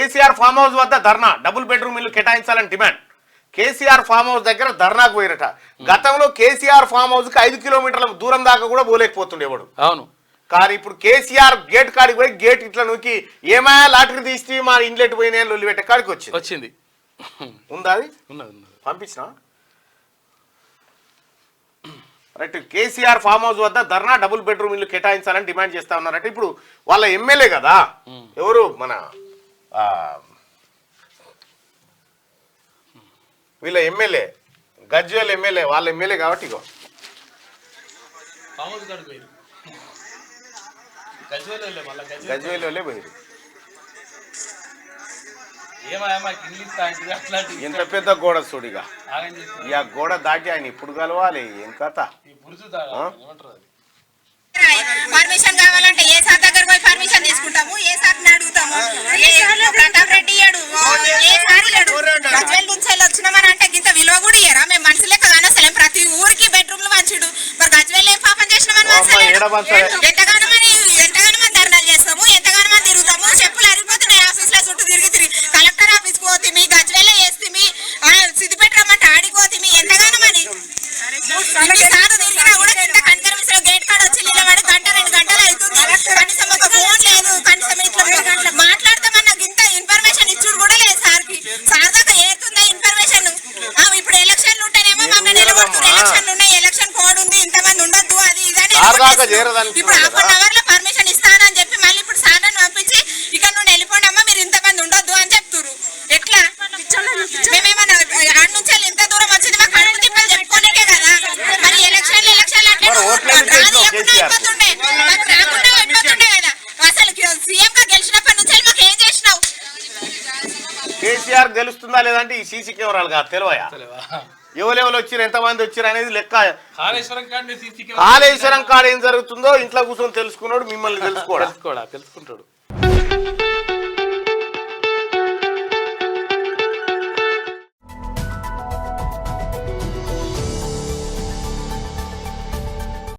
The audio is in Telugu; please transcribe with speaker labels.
Speaker 1: కేసీఆర్ ఫామ్ హౌస్ వద్ద ధర్నా, డబుల్ బెడ్రూమ్ ఇల్లు కేటాయించాలని డిమాండ్. కేసీఆర్ ఫామ్ హౌస్ దగ్గర ధర్నాకు పోయినట. గతంలో కేసీఆర్ ఫామ్ హౌస్ కి 5 కిలోమీటర్ల దూరం దాకా కూడా పోలేకపోతుండేవాడు.
Speaker 2: అవును.
Speaker 1: కానీ ఇప్పుడు కేసీఆర్ గేట్ కాడికి పోయి గేట్ ఇట్లా నూకి ఏమాయా లాటరీ తీసి మా ఇంట్లెట్ పోయినా లొల్లి పెట్టే కాడికి వచ్చింది. ఉందా అది? పంపించిన రైట్. కేసీఆర్ ఫామ్ హౌస్ వద్ద ధర్నా, డబుల్ బెడ్రూమ్ ఇల్లు కేటాయించాలని డిమాండ్ చేస్తా ఉన్నారంటే ఇప్పుడు వాళ్ళ ఎమ్మెల్యే కదా, ఎవరు మన వీళ్ళ ఎమ్మెల్యే గజ్వేల్ ఎమ్మెల్యే, వాళ్ళ ఎమ్మెల్యే కాబట్టి ఇగో గజ్వేల్ పోయారు. ఎంత పెద్ద గోడ చూడిగా, ఇక గోడ దాటి ఆయన ఇప్పుడు కలవాలి. ఏం కథ?
Speaker 3: పర్మిషన్ కావాలంటే ఏ సార్ దగ్గర పోయి పర్మిషన్ తీసుకుంటాము, ఏ సార్ని అడుగుతాము. ప్రతాప్ రెడ్డి ఏ సార్ గజ్వేల్ నుంచి వచ్చినామని అంటే ఇంత విలువ కూడా ఇయ్యరా? మేము మనుషులే కదా అసలు. ప్రతి ఊరికి బెడ్రూమ్లు మంచిడు, మరి గజ్వేల్ ఏం పాపం చేసినామని ఎంతగానో మంది ధర్నాలు చేస్తాము, ఎంతగానో మంది తిరుగుతాము. చెప్పులు అరిగిపోతున్నాయి ఆఫీస్ లో చుట్టూ తిరిగి కలెక్టర్ ఆఫీస్ పోతే మీ గజ్వేల్ వేస్తే సిద్దిపేట రమ్మంటే ఆడిపోతే ఎంతగానో మరి సార్ తిరిగినా కూడా కింద కనకరమిశ్ర గేట్ కాడ వచ్చి నిలబడి 1-2 గంటలు అవుతుంది. కనీసం ఒక ఫోన్ లేదు, కనీసం ఇట్లా మాట్లాడతామన్న ఇంత ఇన్ఫర్మేషన్ ఇచ్చుడు కూడా లేదు సార్కి. సార్ దాకా ఏతుందా ఇన్ఫర్మేషన్? ఇప్పుడు ఎలక్షన్లు ఉంటేనేమో మమ్మల్ని నిలబడుతుంది, ఎలక్షన్లు ఉన్నాయి, ఎలక్షన్ కోడ్ ఉంది, ఇంతమంది ఉండొద్దు, అది ఇదని. ఇప్పుడు 1/2 అవర్ లో పర్మిషన్ ఇస్తానని చెప్పి మళ్ళీ ఇప్పుడు సార్ పంపించి ఇక్కడ నుండి వెళ్ళిపోండి అమ్మా, మీరు ఇంతమంది ఉండొద్దు అని చెప్తున్నారు. ఎట్లా? మేమేమన్నా ఆడ నుంచి ఇంత దూరం వచ్చింది మా కడుపు తిప్పలు చెప్పుకోనికే కదా. మరి ఎలక్షన్లు అంటే అయిపోతుండే, మాకు రాకుండా అయిపోతుండే కదా. అసలు సీఎం గా గెలిచినప్పటి నుంచి మాకు ఏం చేసినావు?
Speaker 1: కేసీఆర్ గెలుస్తుందా లేదంటే ఈ సీసీ కెమెరాలు కాదు తెలివయా? ఎవరెవరు వచ్చారు, ఎంతమంది వచ్చారు అనేది లెక్క. కాళేశ్వరం కాడ ఏం జరుగుతుందో ఇంట్లో కూర్చొని తెలుసుకున్నాడు, మిమ్మల్ని తెలుసుకుంటాడు.